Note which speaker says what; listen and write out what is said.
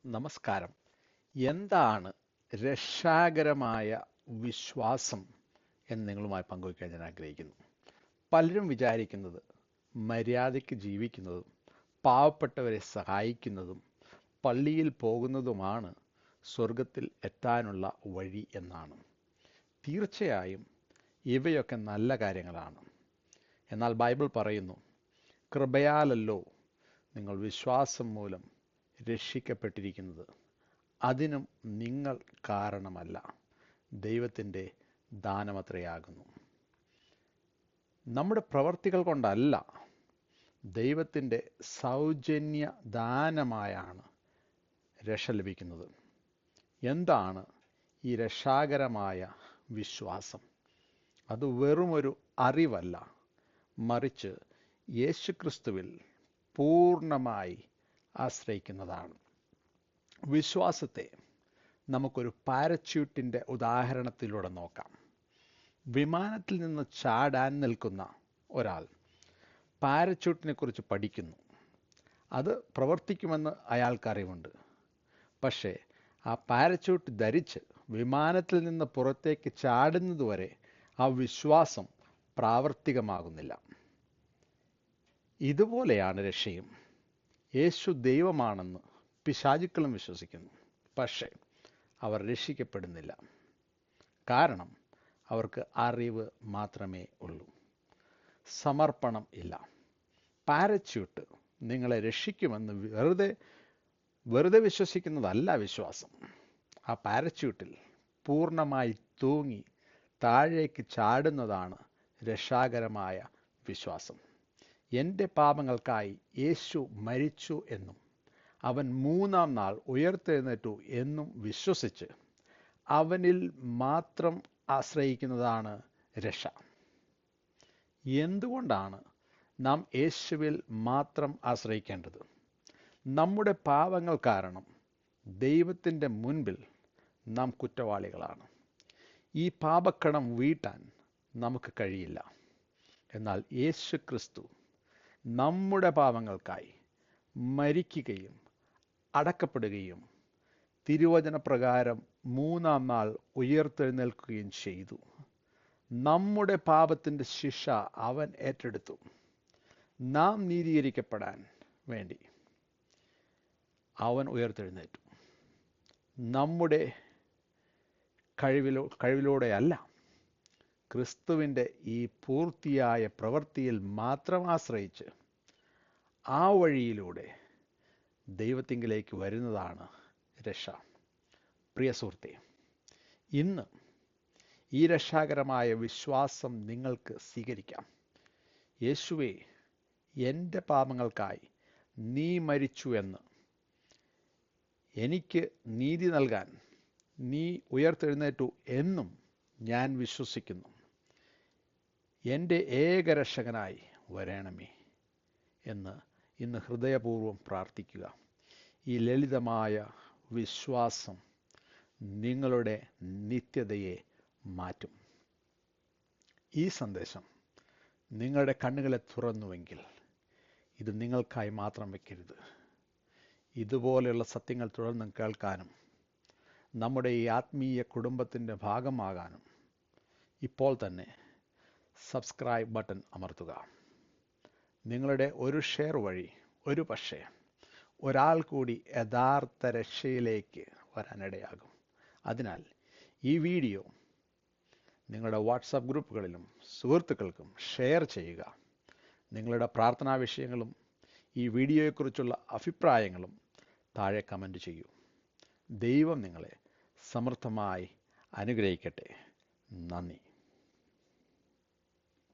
Speaker 1: നമസ്കാരം. എന്താണ് രക്ഷാകരമായ വിശ്വാസം എന്ന് നിങ്ങളുമായി പങ്കുവയ്ക്കാൻ ഞാൻ ആഗ്രഹിക്കുന്നു. പലരും വിചാരിക്കുന്നത് മര്യാദയ്ക്ക് ജീവിക്കുന്നതും പാവപ്പെട്ടവരെ സഹായിക്കുന്നതും പള്ളിയിൽ പോകുന്നതുമാണ് സ്വർഗത്തിൽ എത്താനുള്ള വഴി എന്നാണ്. തീർച്ചയായും ഇവയൊക്കെ നല്ല കാര്യങ്ങളാണ്. എന്നാൽ ബൈബിൾ പറയുന്നു, കൃപയാലല്ലോ നിങ്ങൾ വിശ്വാസം മൂലം രക്ഷിക്കപ്പെട്ടിരിക്കുന്നത്, അതിനും നിങ്ങൾ കാരണമല്ല, ദൈവത്തിൻ്റെ ദാനമത്രയാകുന്നു. നമ്മുടെ പ്രവർത്തികൾ കൊണ്ടല്ല, ദൈവത്തിൻ്റെ സൗജന്യ ദാനമായാണ് രക്ഷ ലഭിക്കുന്നത്. എന്താണ് ഈ രക്ഷാകരമായ വിശ്വാസം? അത് വെറുമൊരു അറിവല്ല, മറിച്ച് യേശുക്രിസ്തുവിൽ പൂർണ്ണമായി ആശ്രയിക്കുന്നതാണ്. വിശ്വാസത്തെ നമുക്കൊരു പാരച്യൂട്ടിൻ്റെ ഉദാഹരണത്തിലൂടെ നോക്കാം. വിമാനത്തിൽ നിന്ന് ചാടാൻ നിൽക്കുന്ന ഒരാൾ പാരച്യൂട്ടിനെ കുറിച്ച് പഠിക്കുന്നു. അത് പ്രവർത്തിക്കുമെന്ന് അയാൾക്കറിവുണ്ട്. പക്ഷേ ആ പാരച്യൂട്ട് ധരിച്ച് വിമാനത്തിൽ നിന്ന് പുറത്തേക്ക് ചാടുന്നതുവരെ ആ വിശ്വാസം പ്രാവർത്തികമാകുന്നില്ല. ഇതുപോലെയാണ് രക്ഷയും. യേശു ദൈവമാണെന്ന് പിശാചുക്കളും വിശ്വസിക്കുന്നു. പക്ഷേ അവർ രക്ഷിക്കപ്പെടുന്നില്ല. കാരണം അവർക്ക് അറിവ് മാത്രമേ ഉള്ളൂ, സമർപ്പണം ഇല്ല. പാരച്യൂട്ട് നിങ്ങളെ രക്ഷിക്കുമെന്ന് വെറുതെ വിശ്വസിക്കുന്നതല്ല വിശ്വാസം. ആ പാരച്യൂട്ടിൽ പൂർണ്ണമായി തൂങ്ങി താഴേക്ക് ചാടുന്നതാണ് രക്ഷാകരമായ വിശ്വാസം. എൻ്റെ പാപങ്ങൾക്കായി യേശു മരിച്ചു എന്നും അവൻ മൂന്നാം നാൾ ഉയർത്തെഴുന്നേറ്റു എന്നും വിശ്വസിച്ച് അവനിൽ മാത്രം ആശ്രയിക്കുന്നതാണ് രക്ഷ. എന്തുകൊണ്ടാണ് നാം യേശുവിൽ മാത്രം ആശ്രയിക്കേണ്ടത്? നമ്മുടെ പാപങ്ങൾ കാരണം ദൈവത്തിൻ്റെ മുൻപിൽ നാം കുറ്റവാളികളാണ്. ഈ പാപക്കടം വീട്ടാൻ നമുക്ക് കഴിയില്ല. എന്നാൽ യേശു ക്രിസ്തു നമ്മുടെ പാപങ്ങൾക്കായി മരിക്കുകയും അടക്കപ്പെടുകയും തിരുവചനപ്രകാരം മൂന്നാം നാൾ ഉയർത്തെഴുന്നേൽക്കുകയും ചെയ്തു. നമ്മുടെ പാപത്തിൻ്റെ ശിക്ഷ അവൻ ഏറ്റെടുത്തു. നാം നീതീകരിക്കപ്പെടാൻ വേണ്ടി അവൻ ഉയർത്തെഴുന്നേറ്റു. നമ്മുടെ കഴിവിലൂടെയല്ല, ക്രിസ്തുവിൻ്റെ ഈ പൂർത്തിയായ പ്രവൃത്തിയിൽ മാത്രം ആശ്രയിച്ച് ആ വഴിയിലൂടെ ദൈവത്തിങ്കിലേക്ക് വരുന്നതാണ് രക്ഷ. പ്രിയ സുഹൃത്തേ, ഇന്ന് ഈ രക്ഷാകരമായ വിശ്വാസം നിങ്ങൾക്ക് സ്വീകരിക്കാം. യേശുവേ, എൻ്റെ പാപങ്ങൾക്കായി നീ മരിച്ചു എന്ന്, എനിക്ക് നീതി നൽകാൻ നീ ഉയർത്തെഴുന്നേറ്റു എന്നും ഞാൻ വിശ്വസിക്കുന്നു. എൻ്റെ ഏകരക്ഷകനായി വരണമേ എന്ന് ഇന്ന് ഹൃദയപൂർവ്വം പ്രാർത്ഥിക്കുക. ഈ ലളിതമായ വിശ്വാസം നിങ്ങളുടെ നിത്യതയെ മാറ്റും. ഈ സന്ദേശം നിങ്ങളുടെ കണ്ണുകളെ തുറന്നുവെങ്കിൽ ഇത് നിങ്ങൾക്കായി മാത്രം വയ്ക്കരുത്. ഇതുപോലെയുള്ള സത്യങ്ങൾ തുടർന്നും കേൾക്കാനും നമ്മുടെ ഈ ആത്മീയ കുടുംബത്തിൻ്റെ ഭാഗമാകാനും ഇപ്പോൾ തന്നെ സബ്സ്ക്രൈബ് ബട്ടൺ അമർത്തുക. നിങ്ങളുടെ ഒരു ഷെയർ വഴി ഒരു പക്ഷേ ഒരാൾ കൂടി യഥാർത്ഥ രക്ഷയിലേക്ക് വരാനിടയാകും. അതിനാൽ ഈ വീഡിയോ നിങ്ങളുടെ വാട്സാപ്പ് ഗ്രൂപ്പുകളിലും സുഹൃത്തുക്കൾക്കും ഷെയർ ചെയ്യുക. നിങ്ങളുടെ പ്രാർത്ഥനാ വിഷയങ്ങളും ഈ വീഡിയോയെക്കുറിച്ചുള്ള അഭിപ്രായങ്ങളും താഴെ കമൻറ്റ് ചെയ്യൂ. ദൈവം നിങ്ങളെ സമൃദ്ധമായി അനുഗ്രഹിക്കട്ടെ. നന്ദി.